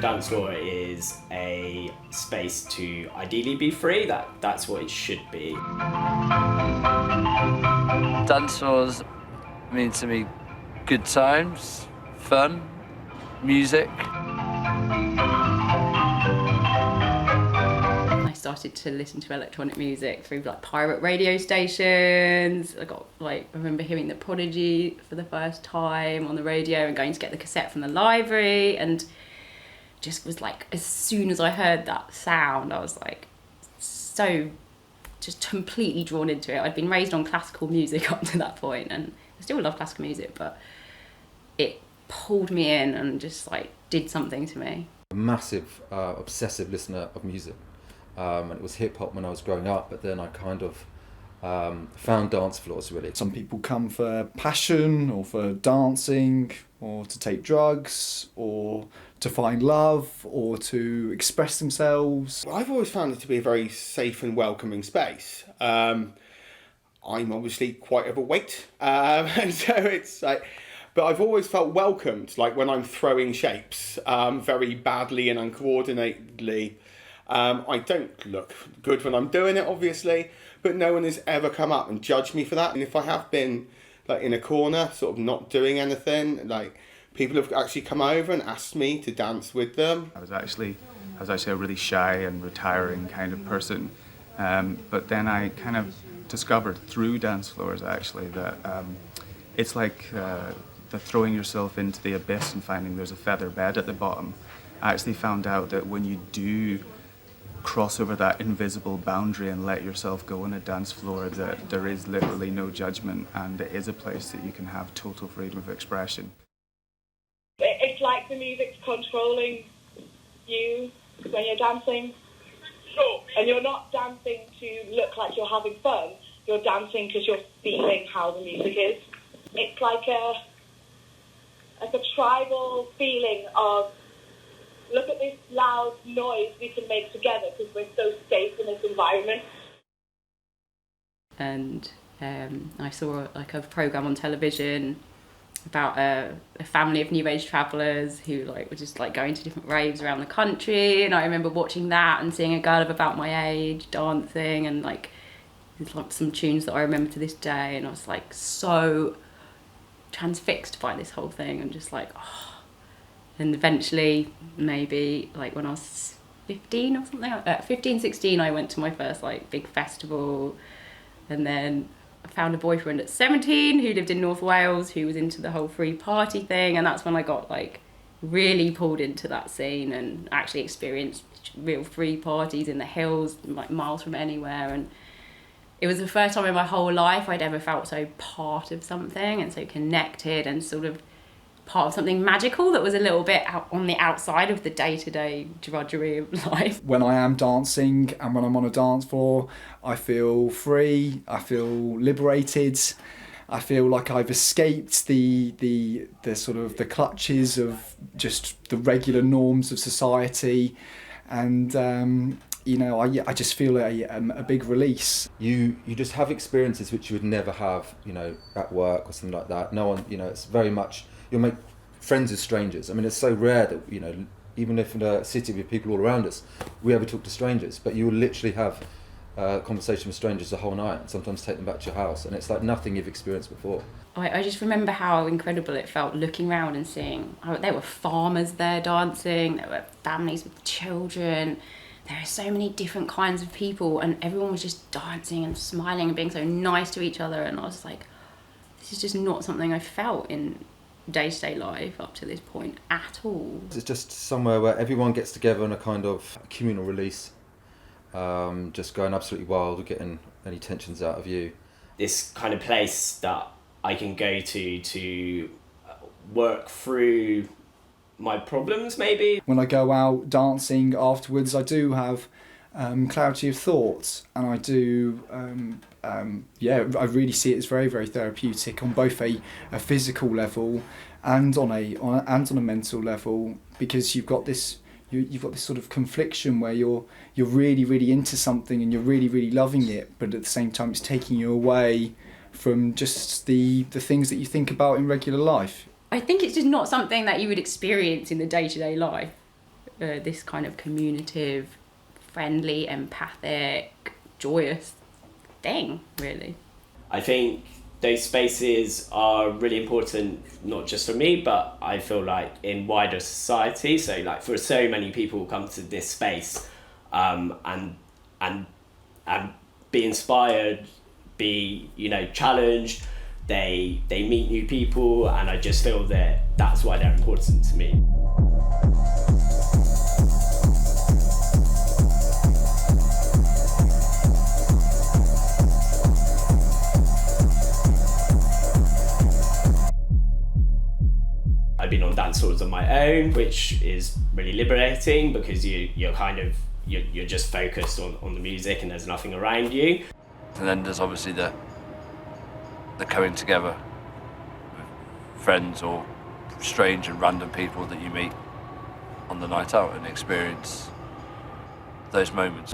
dance floor is a space to ideally be free. That's what it should be. Dance floors mean to me good times, fun, music. I started to listen to electronic music through like pirate radio stations. I remember hearing The Prodigy for the first time on the radio and going to get the cassette from the library, and just was like, as soon as I heard that sound, I was like so just completely drawn into it. I'd been raised on classical music up to that point, and I still love classical music, but it pulled me in and just like did something to me. A massive obsessive listener of music, and it was hip hop when I was growing up, but then I kind of found dance floors really. Some people come for passion or for dancing or to take drugs or to find love or to express themselves. I've always found it to be a very safe and welcoming space. I'm obviously quite overweight, and so it's like, but I've always felt welcomed, like when I'm throwing shapes very badly and uncoordinatedly. I don't look good when I'm doing it, obviously, but no one has ever come up and judged me for that. And if I have been like in a corner, sort of not doing anything, like people have actually come over and asked me to dance with them. I was actually a really shy and retiring kind of person, but then I kind of discovered through dance floors actually that it's like the throwing yourself into the abyss and finding there's a feather bed at the bottom. I actually found out that when you do cross over that invisible boundary and let yourself go on a dance floor, that there is literally no judgment, and it is a place that you can have total freedom of expression. It's like the music's controlling you when you're dancing, and you're not dancing to look like you're having fun, you're dancing because you're feeling how the music is. It's like a tribal feeling of, look at this loud noise we can make together because we're so safe in this environment. And I saw like a programme on television about a family of new age travellers who like were just like going to different raves around the country, and I remember watching that and seeing a girl of about my age dancing, and like there's like some tunes that I remember to this day, and I was like so transfixed by this whole thing and just like, oh. And eventually, maybe like when I was 15 or something, 15, 16, I went to my first like big festival, and then I found a boyfriend at 17 who lived in North Wales who was into the whole free party thing, and that's when I got like really pulled into that scene and actually experienced real free parties in the hills, like miles from anywhere. And it was the first time in my whole life I'd ever felt so part of something and so connected and sort of part of something magical that was a little bit out on the outside of the day-to-day drudgery of life. When I am dancing and when I'm on a dance floor, I feel free, I feel liberated, I feel like I've escaped the sort of the clutches of just the regular norms of society, and I just feel a big release. You just have experiences which you would never have, at work or something like that. No one, it's very much, you'll make friends with strangers. I mean, it's so rare that, even if in a city with people all around us, we ever talk to strangers, but you will literally have a conversation with strangers the whole night and sometimes take them back to your house, and it's like nothing you've experienced before. I just remember how incredible it felt looking around and seeing, there were farmers there dancing, there were families with children, there are so many different kinds of people, and everyone was just dancing and smiling and being so nice to each other, and I was like, this is just not something I felt in day-to-day life up to this point at all. It's just somewhere where everyone gets together in a kind of communal release, just going absolutely wild, getting any tensions out of you. This kind of place that I can go to work through my problems, maybe. When I go out dancing afterwards, I do have clarity of thought, and I do I really see it as very, very therapeutic on both a physical level and on a mental level, because you've got this sort of confliction where you're really, really into something and you're really, really loving it, but at the same time it's taking you away from just the things that you think about in regular life. I think it's just not something that you would experience in the day-to-day life. this kind of communicative, friendly, empathic, joyous thing, really. I think those spaces are really important, not just for me, but I feel like in wider society. So like for so many people who come to this space, and be inspired, be, you know, challenged, they meet new people, and I just feel that that's why they're important to me. I've been on Dancefloors on my own, which is really liberating because you're just focused on the music and there's nothing around you. And then there's obviously the coming together with friends or strange and random people that you meet on the night out and experience those moments.